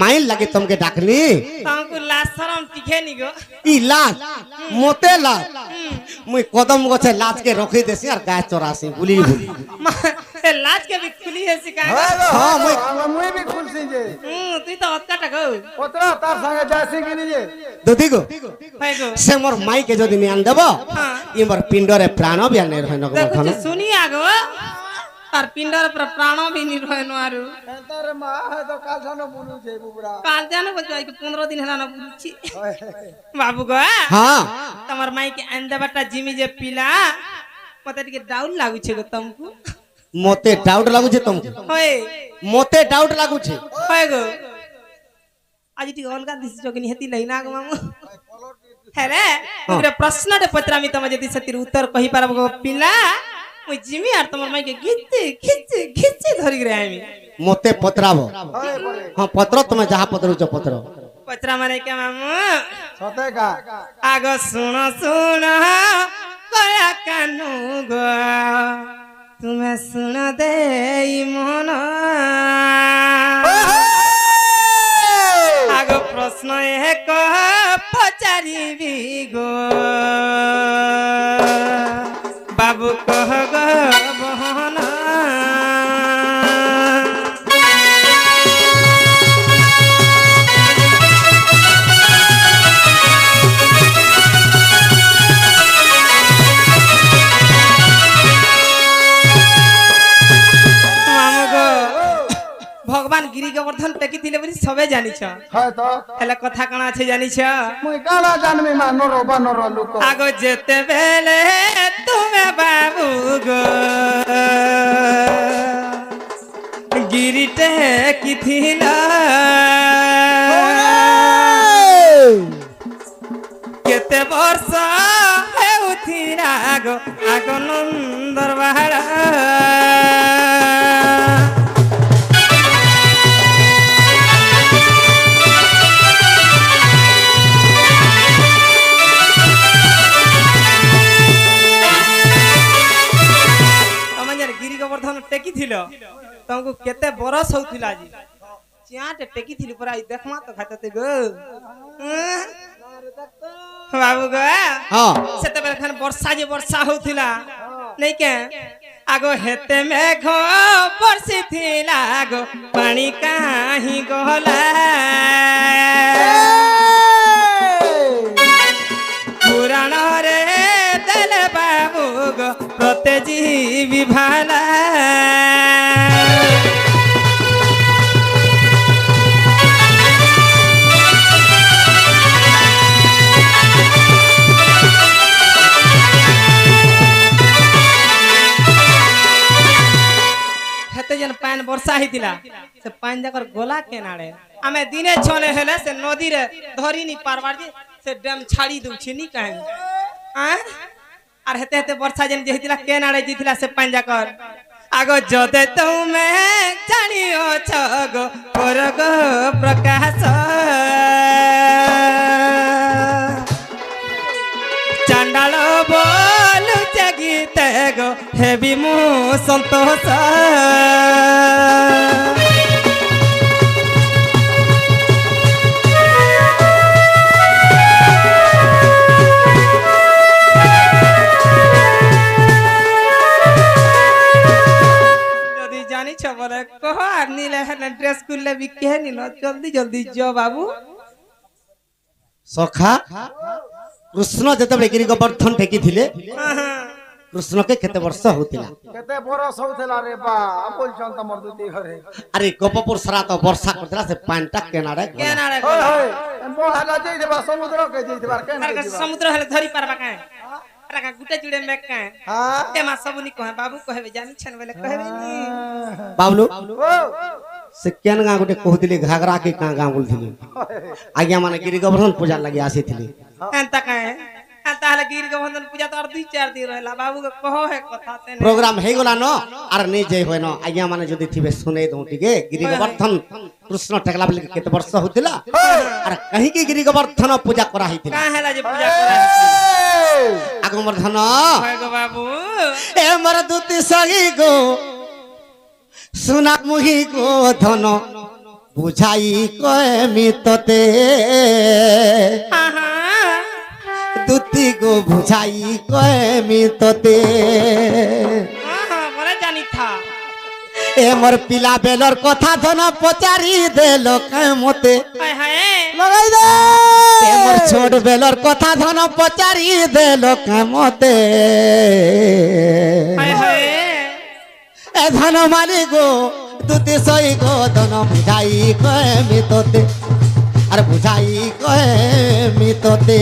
Mile लगे तुमके डाकनी तुमको लाज शरम टिके नी गो ई लाज मोते लाज मुई कदम गछे लाज के रखी देसी और गाय चोरासी बुली बुली लाज के भी खुली है सिका हां मुई भी खुलसी जे तू तो अत्ता टको ओतरा तार संगे जासी कि नी जे दुधी गो है गो से मोर माई के जदी नियान देबो ई मोर पिंडरे प्राण भी आने रहन गो कुछ सुनी आगो तार पिंडर पर प्राण भी नी रहनो आरु तार मां है तो काल जानो बुनु जे बुबरा काल जानो बचाई के 15 दिन हला न बुची बाबू गो हां तमर माई के अंदे बटा जिमी जे पिला मते के डाउट लागु छे गो तुमको मोते डाउट लागु छे तुमको होय मोते डाउट लागु छे होय गो आज टी अलगा दिस जोगनी हेती लइना गो मामू हेरे तुमरे प्रश्न रे पत्रा मी तम जदी सतिर उत्तर कहि पारब गो पिला मुई जिमी आर तमर माई के खिच्चे धरि रे आमी मोते पत्राबो हां पत्र तुमे जहा पत्र छ पत्र पत्रा माने के मामू सते का आगो सुन कया कानू गो तुम्हें सुन दे मन आगो प्रश्न एक पचारिबी गो बाबू कह गो बहन भगवान गिरी गोवर्धन टेकी थिले बोली सबे जानि छ है तो हेले कथा कणा छै जानि छ मुई काला जानमी मा नरो बनरो लुक आगो जेते बेले तुमे बाबू गो गिरी टेकी थिला केते वर्ष हेउथिरा गो आगो नंदर बहारा गिरी गोवर्धन टेकी थिलो तुमको केते बरस होथिला जी चियाटे टेकी थिली परा देखमा तो खाते गो बाबू गो हां सेते बेर खन वर्षा होथिला नै के आगो हेते मेघ बरसी थिला गो पानी काहे गहला पुराण रे दल बाबू गो प्रते जीवी भाला हेते जन पान वर्षा हितिला से पान जकर गोला केनाडे आमे दिने छने हेले से नदी रे धरी नी पारबार जी से डैम छाड़ी दउ छी नी काहे आ आर हेते हेते वर्षा जन जे हितिला केनाडे जितिला से पान जकर आगो जदे तुमे जानियो छगो परगो प्रकाश चांडाल बोलु जगीते गो हेबी मु संतोष जदी जानी छ बोले कह आर नीले हने ड्रेस कुल्ले भी के नीलो जल्दी जल्दी जो बाबू सखा कृष्ण जते गिरी गोवर्धन टेकी थिले कृष्ण के केते वर्ष होतिला केते बरस होतला रे बा बोल छन तमर दुती घरे अरे गोपपुर सरा तो वर्षा करतला से पानटा केनाडे केनाडे होय होय मोहला जई देबा समुद्र के जई देबा केन अरे समुद्र हले धरी पारबा काहे अरे का गुटे जुड़े में काहे हां एमा सबनी कहे बाबू कहबे जानी छन बेले कहबे नी बाबलू ओ से केन गा गुटे कहतिली घाघरा के का गा बोलथिली आज्ञा माने गिरी गोवर्धन पूजा लगी आसीथिली एंता काहे एंता हले गिरी गोवर्धन पूजा तो और 2-4 दिन रहला बाबू के कहो है कथा तेने प्रोग्राम हे गोला न आर नै जय होय न आज्ञा माने जदी थिबे सुनै दउ टिके गिरी गोवर्धन कृष्ण टेकला बेले केते वर्ष होतिला आर कहीं के गिरी गोवर्धन पूजा करा हितिला का हैला जे पूजा करा आगमर्धन होय गो बाबू ए मर दुती सगी गो सुना मुही गो धन বুঝাই কয়েমি তোতে আহা দুতি গো বুঝাই কয়েমি তোতে আহা বলে জানি থা এ মোর পিলা বেলর কথা ধন পচারি দেল মতে হায় হায় লাগাই দে এ মোর ছোট বেলর কথা ধন পচারি দেল মতে হায় হায় এ ধন মালি গো দুতি সই গো ধন বুঝাই কয়েমি তোতে আর বুঝাই কয়েমি তোতে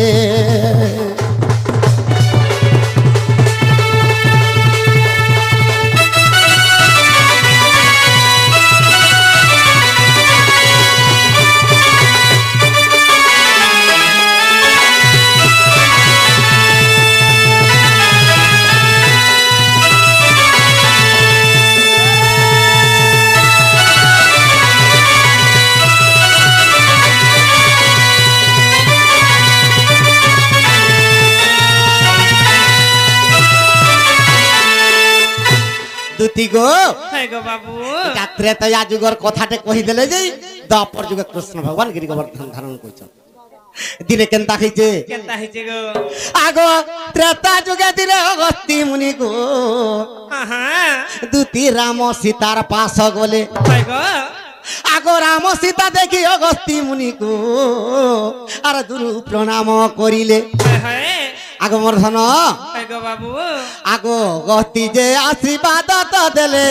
দুতি গো হায় গো বাবু ত্রেতয়া যুগর কথাটে কহিদেলে যে দ্বাপর যুগে কৃষ্ণ ভগবান গিরি গোবর্ধন ধারণ করছেন দিনে কেনতা হইছে কেনতা হইছে গো আগো ত্রেতা যুগে দিনে অগস্তি মুনি গো আহা দুতি রাম সীতার পাশ গলে হায় গো আগো রাম সীতা দেখি অগস্তি মুনি গো আর দুরু প্রণাম করিলে হায় হায় আগো মোর ধন হায় গো বাবু আগো গতি যে আশীর্বাদ তো দেলে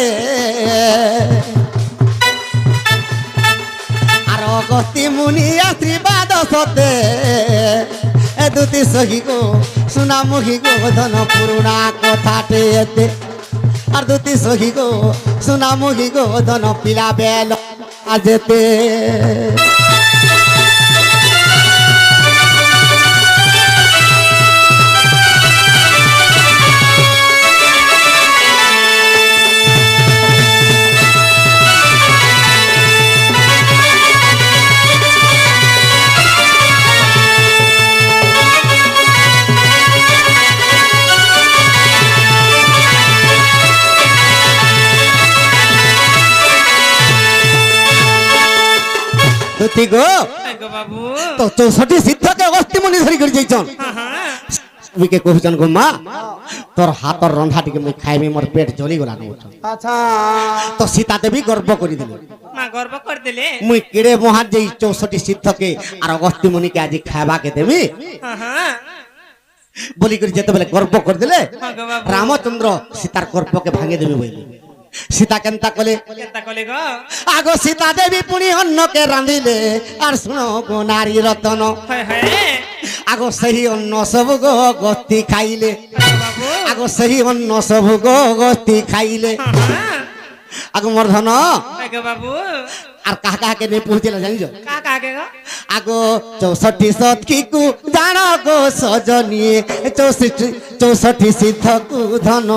আর গতি মুনি আশীর্বাদ সতে এ দুটি সখী গো সোনা মুখী গো ধন পুরুণা কথাটে এতে আর দুটি সখী গো সোনা মুখী গো ধন পিলা বেল আজেতে দুটি গো হায় গো বাবু তো 64 সিদ্ধকে অগস্তি মুনি ধরি করে যাইছন আহা উইকে কহুছন গো মা তোর হাতর রন্ধা টিকে মুই খাইবি মোর পেট জ্বলি গলা নউছ আচ্ছা তো সীতা দেবী গর্ব করি দিল মা গর্ব করে দিলে মুই কেড়ে মহার যেই 64 সিদ্ধকে আর অগস্তি মুনিকে আজি খাইবাকে দেবি আহা বলি করে যেতে বলে গর্ব করে দিলে হ্যাঁ গো বাবু রামচন্দ্র সীতার গর্বকে ভাঙে দেবে বলি সীতা কেনতা কলে কেনতা কলে গো আগো সীতা দেবী পুনি অন্নকে রাঁধিলে আর শুনো গো নারী রতন হায় হায় আগো সেই অন্ন সব গো গতি খাইলে বাবু আগো সেই অন্ন সব গো গতি খাইলে আহা আগো মোর ধন হায় গো বাবু আর কাহা কাহাকে নিয়ে পৌঁছিলে জানিছ কা কাকে গো আগো 64 সৎকিকু জান গো সজনিয়ে 64 সিদ্ধকু ধন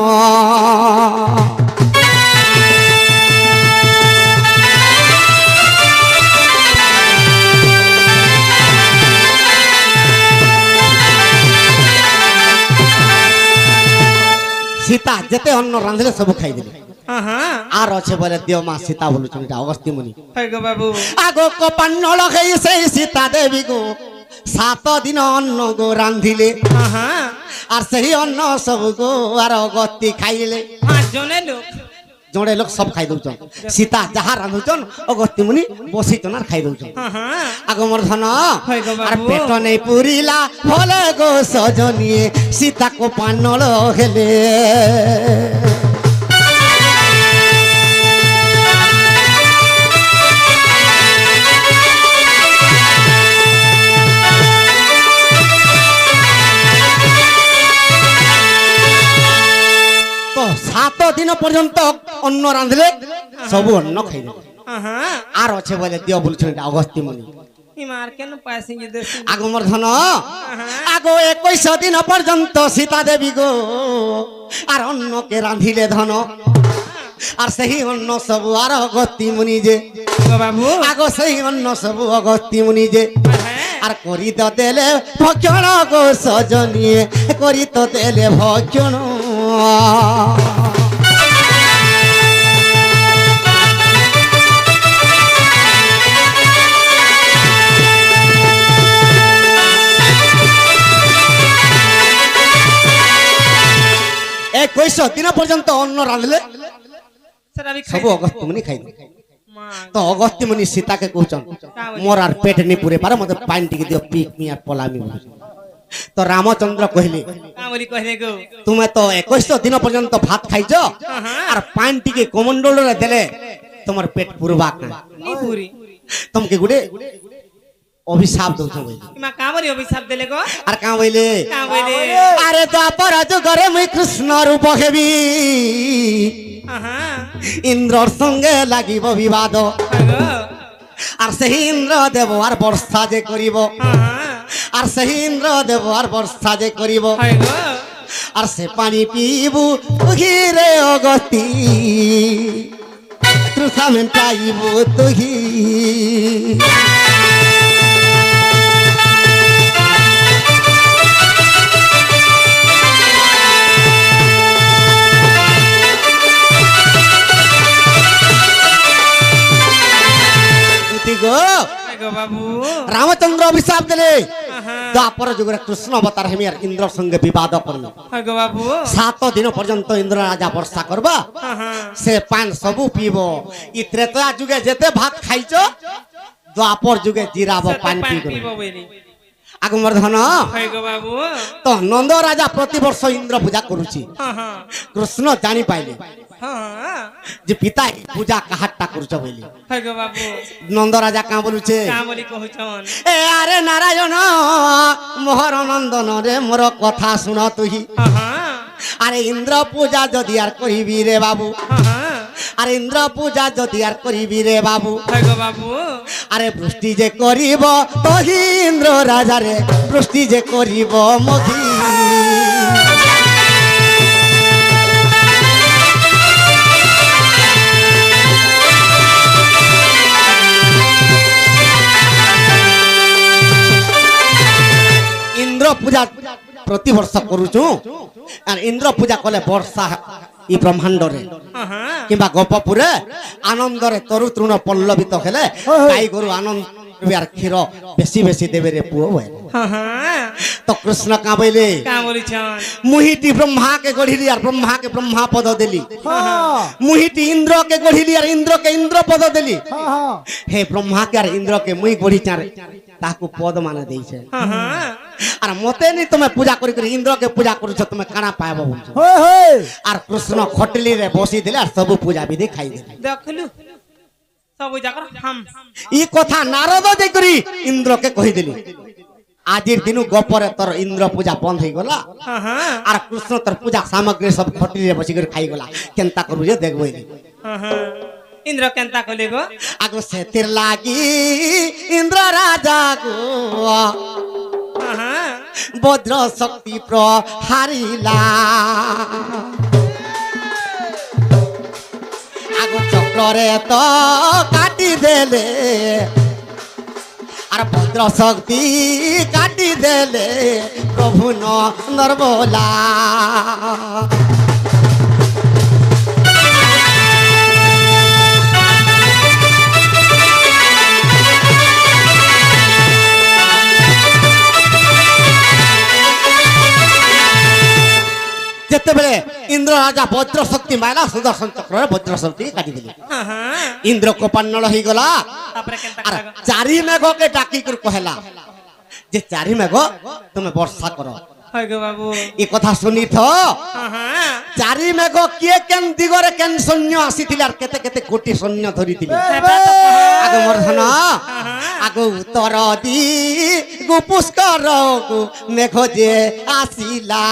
সীতা যেতে অন্ন রাঁধলে সব খাই দিলে আহা আর আছে বলে দিও মা সীতা বলুছেন এটা অগস্তি মুনি হায় গো বাবু আগো কপান্ন লগাই সেই সীতা দেবী গো 7 দিন অন্ন গো রাঁধিলে আহা আর সেই অন্ন সব গো আর অগস্তি খাইলে 5 জনে লোক জোড়ে লোক সব খাই দউছন সীতা যাহা রাঁধুছন অগস্তি মুনি বসিছন আর খাই দউছন আহা আগো মোর ধন হয় গো আর বাবু। পেট নেই পুরিলা ভলে গো সজনিয়ে সীতা কোপান্ন হেলে তো 7 দিন পর্যন্ত অন্ন রাঁধলে সবু অন্ন খাইলে আহা আর আছে বলে দিও বলছেন এটা অগস্তি মুনি ইমার কেন পাইছে যে দেশি আগো মোর ধন আগো 21 দিন পর্যন্ত সীতা দেবী গো আর অন্নকে রাঁধিলে ধন আর সেই অন্ন সবু আর অগস্তি মুনি যে গো বাবু আগো সেই অন্ন সবু অগস্তি মুনি যে হ্যাঁ আর করি তো দেলে ভক্ষণ গো সজনিয়ে করি তো দেলে ভক্ষণ ଦିନ ପର୍ଯ୍ୟନ୍ତ ଅନ୍ନ ରାନ୍ଧିଲେ ସେଟା ବି ସବୁ ଅଗସ୍ତ୍ୟ ମୁନି ଖାଇଲେ ମା ତ ଅଗସ୍ତ୍ୟ ମୁନି ସୀତାକେ କହୁଛନ୍ ମୋର ଆର ପେଟ ନି ପୁରେ ପାରେ ମତେ ପାଣି ଟିକେ ଦିଅ ପିକ୍ ମି আর পলামি তো রামচন্দ্র কহিলে কা বলি কইলে গো তুমি তো 21 দিন পর্যন্ত ভাত খাইছ আর পানি টিকে কমন্ডলরে দেলে তোমার পেট পুরবা নি পুরি তোমাকে গুড়ে অভিশাপ দউছ বলি মা কা বলি অভিশাপ দেলে গো আর কা বইলে কা বলি আরে দ্বাপর যুগরে মুই কৃষ্ণ রূপ হেবি আহা ইন্দ্রর সঙ্গে লাগিব বিবাদ গো আর সেই ইন্দ্র দেব আর বর্ষা যে করিব আহা আর সেই ইন্দ্র দেব আর বর্ষা যে করিব হয় গো আর সে পানি পিবু তুহিরে অগতি তৃষা মেটাইবু তুহি গো হয় গো বাবু রামচন্দ্র অভিশাপ দিলে আহা দ্বাপর যুগরে কৃষ্ণ অবতার হেমি আর ইন্দ্রর সঙ্গে বিবাদ করল হয় গো বাবু 7 দিন পর্যন্ত ইন্দ্র রাজা বর্ষা করবা আহা সে পান সবু পিব ই ত্রেতা যুগে যেতে ভাত খাইছ দ্বাপর যুগে জিরাব পান পানি পিব পিব বলি আগমর্ধন হয় গো বাবু তো নন্দ রাজা প্রতিবর্ষ ইন্দ্র পূজা করুছি আহা কৃষ্ণ জানি পাইলে হ্যাঁ যে পিতা এই পূজা কাহারটা করছ বলি হয় গো বাবু নন্দ রাজা কা বলুছে কা বলি কহুছন এ আরে নারায়ণ মোহর নন্দন রে মোর কথা শুন তুহি আহা আরে ইন্দ্র পূজা যদি আর করিবি রে বাবু আহা আরে ইন্দ্র পূজা যদি আর করিবি রে বাবু হয় গো বাবু আরে বৃষ্টি যে করিব তহি ইন্দ্র রাজা রে বৃষ্টি যে করিব মহি ইন্দ্র পূজা প্রতিবর্ষ করুছু আর ইন্দ্র পূজা কলে বর্ষা ই ব্রহ্মাণ্ডরে আহা কিংবা গোপপুরে আনন্দরে তরু তৃণ পল্লবিত হেলে গাই গরু আনন্দ আর ক্ষীর বেশি বেশি দেবে রে পুয় বলে আহা তো কৃষ্ণ কা বইলে কা বলিছন মুহিটি ব্রহ্মাকে গঢ়িলি আর ব্রহ্মাকে ব্রহ্মা পদ দিলি মুহিটি ইন্দ্রকে গঢ়িলি আর ইন্দ্রকে ইন্দ্র পদ দিলি হে ব্রহ্মাকে আর ইন্দ্রকে মুই গঢ়ি চারে তাকু পদ মানে দেইছে আহা আর মতে নি তুমি পূজা করি করি ইন্দ্রকে পূজা করছ তুমি কানা পাইব বলছ আর কৃষ্ণ খটলি রে বসি দিলে আর সব পূজা বিধি খাই দিলে দেখলু সবু জাকর হাম ই কথা নারদ যাই করি ইন্দ্রকে কহি দিলি আজির দিন গোপরে তোর ইন্দ্র পূজা বন্ধ হয়ে গলা আহা আর কৃষ্ণ তোর পূজা সামগ্রী সব খটলি রে বসি করে খাই গলা কেনতা করবু যে দেখবই আহা ইন্দ্র কেনতা কইলে গো আগো সেতির লাগি ইন্দ্র রাজা গো আহা বজ্র শক্তি প্রহারিলা আগো চক্রে তো কাটি দেলে আর বজ্র শক্তি কাটি দেলে প্রভু নরবলা যেতেবেলে ইন্দ্র রাজা বজ্র শক্তি মাইলা সুদর্শন চক্রের বজ্র শক্তি কাটি দিলি আহা ইন্দ্র কোপান্নল হয়ে গলা তারপরে কেনতা আর কইলা চারি মেঘকে ডাকি করে কহেলা যে চারি মেঘ তুমি বর্ষা করো হয় গো বাবু এই কথা শুনি থ আহা চারি মেঘ কিয়ে কেন দিগরে কেন সৈন্য আসিছিল আর কেতে কেতে কোটি সৈন্য ধরিছিল আগে মর্ধন আগে উত্তর দি গু পুষ্কর গু মেঘ যে আসিলা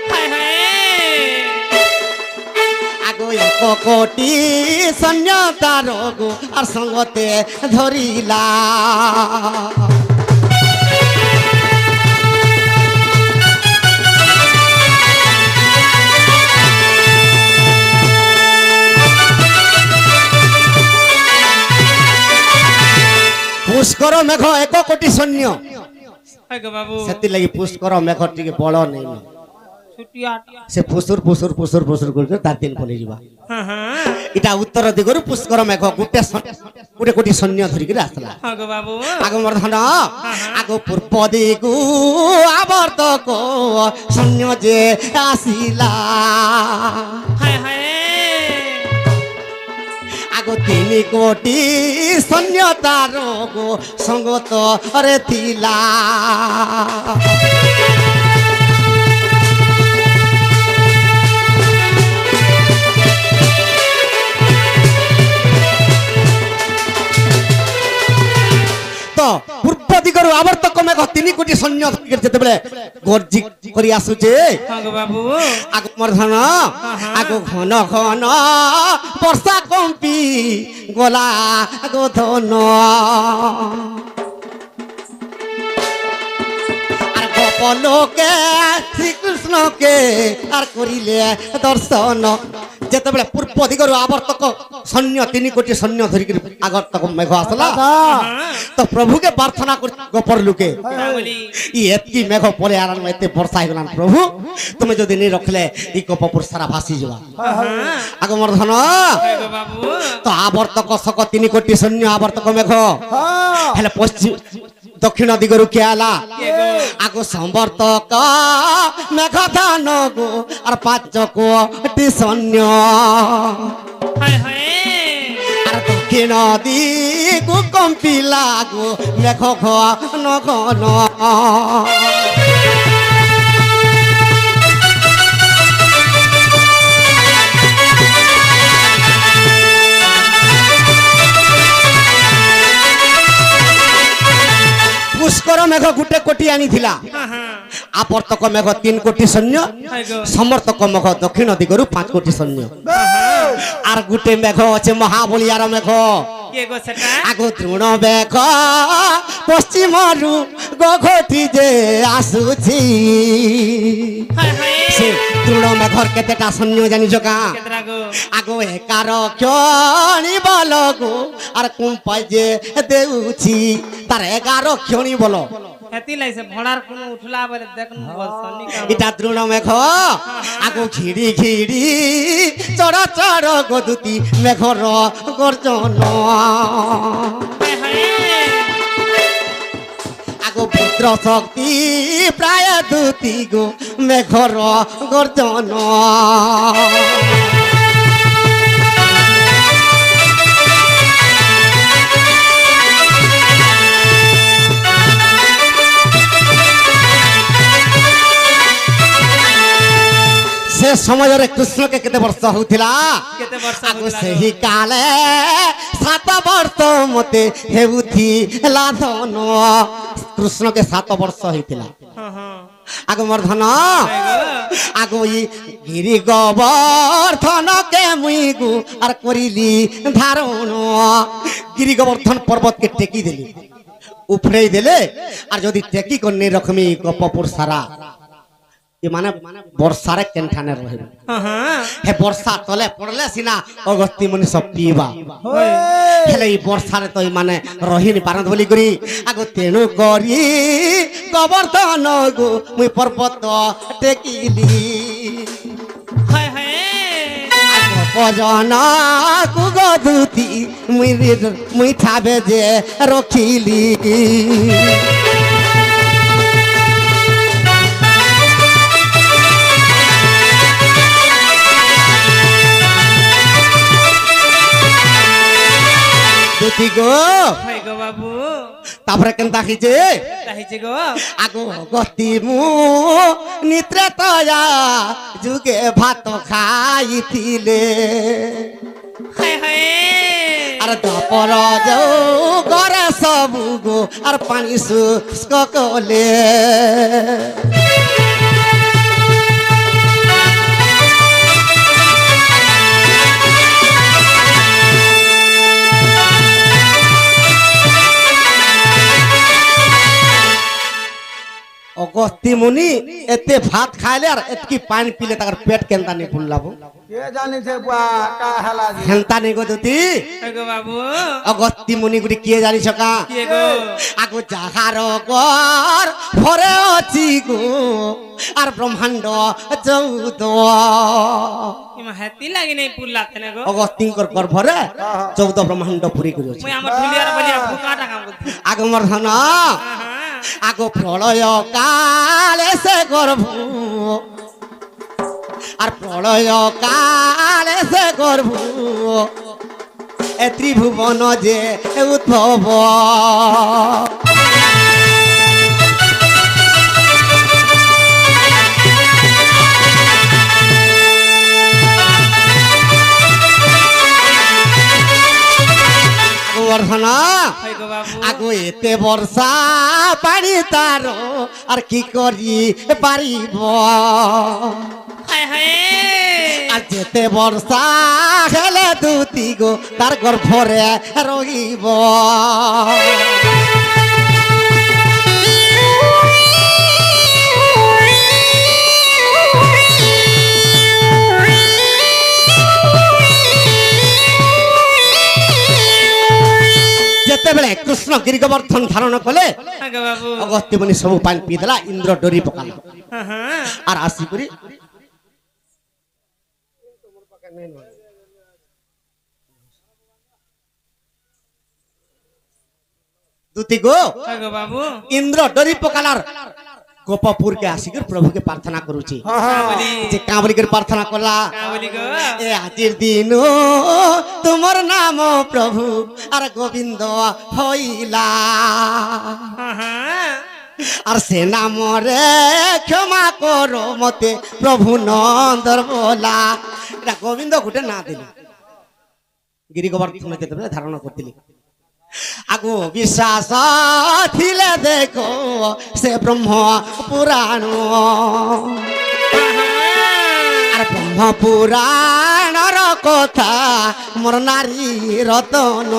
হায় হায় আগো এক কোটি সৈন্য তার গু আর সঙ্গতে ধরিলা পুষ্কর মেঘ এক কোটি সৈন্য হয় গো বাবু সেতি লাগি পুষ্কর মেঘ টিকে বড় নেই ছুটিয়া সে ফুসুর ফুসুর ফুসুর ফুসুর করে তার দিন পলে যা আহা এটা উত্তর দিগরু পুষ্কর মেঘ গোটে গোটে কোটি সৈন্য ধরিকি আসলা হ্যাঁ গো বাবু আগ মর্ধন আগ পূর্ব দিগু আবর্তক সৈন্য যে আসিলা হায় হায় আগ 3 কোটি সৈন্য তার গো সঙ্গত রে থিলা তো পূর্ব দিগরু আবর্তক মেঘ 3 কোটি সৈন্য যেতেবেলে গর্জি করি আসুছে হ্যাঁ গো বাবু আগ মর্ধন আগ ঘন ঘন বর্ষা কম্পি গলা গোধন আর গোপলকে শ্রীকৃষ্ণকে আর করিলে দর্শন যেতেবেলে পূর্ব দিগরু আবর্তক সৈন্য 3 কোটি সৈন্য ধরিকি আগর্তক মেঘ আসলা তো প্রভুকে প্রার্থনা করি গোপর লোকে বলি এতকি মেঘ পরে আর এতে বর্ষা হয়ে প্রভু তুমি যদি নি রখলে ই কপপুর সারা ভাসি যাবা আগ মর্ধন হায় গো বাবু তো আবর্তক শক 3 কোটি সৈন্য আবর্তক মেঘ হেলে পশ্চিম দক্ষিণ দিগরু কে আলা কে গো আগ সম্বর্তক মেঘ ধান গো আর 5 কোটি সৈন্য হায় হায় আর দক্ষিণ দিগু কম্পিলা গো মেঘ ঘন ঘন পুষ্কর মেঘ গোটে কোটি আনিছিলা হ্যাঁ হ্যাঁ আবর্তক মেঘ 3 কোটি সৈন্য হায় গো সমর্থক মেঘ দক্ষিণ দিগরু 5 কোটি সৈন্য আর গোটে মেঘ আছে মহাবলিয়ার মেঘ কে গো সেটা আগ দ্রোণ মেঘ পশ্চিমরু গঘটি যে আসুছি হায় হায় সে দ্রোণ মেঘর কেতেটা সৈন্য জানিছ কা কেতরা গো আগ একার ক্ষণি বল গো আর কুম্পাই যে দেউছি তার 11 ক্ষণি বল হেতি লাইছে ভড়ার কোন উঠলা বলে দেখুন বসনি কাম এটা দ্রোণ মেঘ আগ ঘিড়ি ঘিড়ি চড় চড় গদুতি মেঘর গর্জন হায় হায় আগ পুত্র শক্তি প্রায় দুতি গো মেঘর গর্জন সে সময়ের কৃষ্ণকে কেতে বর্ষ হউଥିଲା কেতে বর্ষ আগু সেই কালে 7 বর্ষ মতে হেউথিলা ধন কৃষ্ণকে 7 বর্ষ হইଥିଲା হ্যাঁ হ্যাঁ আগ মর্ধন হায় গো আগু ই গিরি গোবর্ধনকে মুই গু আর করিলি ধারণ গিরি গোবর্ধন পর্বতকে টেকি দিলি উফড়েই দিলে আর যদি টেকি করনি রকমই গপপুর সারা এ মানে বর্ষারে কেনঠানে রহিবে হ্যাঁ হ্যাঁ হে বর্ষা তলে পড়লে সিনা অগস্তি মনি সব পিবা হেলে এই বর্ষারে তো মানে রহিনি পারন্ত বলি করি আগ তেণু করি গোবর্ধন গো মুই পর্বত টেকিলি হায় হায় ভজন কুগদুতি মুই ঠাবে যে রখিলি দুতি গো হায় গো বাবু তারপরে কেনতা খিছে তাহিছে গো আগো গতি মু নিত্রে তয়া যুগে ভাত খাইছিলে হায় হায় আর দপর যাও করে সবু গো আর পানি শুষ্ক কলে অগস্তি মুনি এতে ভাত খাইলে আর এতকি পানি পিলে তার পেট কেনতা নেই ফুললাবো কে জানিছে বুয়া কা হেলা জি হেনতা নেই গো দুতি গো বাবু অগস্তি মুনি গুড়ি কে জানিস কা কে গো আগো যাহার গর ভরে অছি গো আর ব্রহ্মাণ্ড 14 ইমা হাতি লাগি নাই পুল্লা তেনে গো অগস্তিঙ্কর গর্ভরে 14 ব্রহ্মাণ্ড পুরি করিছে মুই আমার ঢুলিয়ার বলিয়া ফুকাটা কাম করছি আগমর ধন আগো প্রলয় কালে সে গর্ভ আর প্রলয় কালে সে গর্ভ এ ত্রিভুবন যে উদ্ভব বর্ষনা গো বাবু আগো এতে বর্ষা পানি তার আর কি করি পারিব হায় হায় আর যেতে বর্ষা হেলে দুতি গো তার গর্ভরে রহিব যেতেবেলে কৃষ্ণ গিরি গোবর্ধন ধারণ কলে গো বাবু অগস্ত্য মুনি সবু পানি পিই দেলা ইন্দ্র ডরি পকাল আর আসি করি দুতি গো গো বাবু ইন্দ্র ডরি পকালার গোপপুর কে আসিकर प्रभु के प्रार्थना करूची বলি যে কাবলি के प्रार्थना করলা বলি গো এ আজির দিন তোমার নাম প্রভু আর গোবিন্দ হইলা আর সে নামরে ক্ষমা করো মতে প্রভু নন্দর বলা এটা গোবিন্দ গুটে না দিল গিরি গোবর্ধন যেতে ধারণা করতিলি আগো বিশ্বাস থিলে দেখো সে ব্রহ্ম পুরাণ আর ব্রহ্ম পুরাণর কথা মোর নারী রতন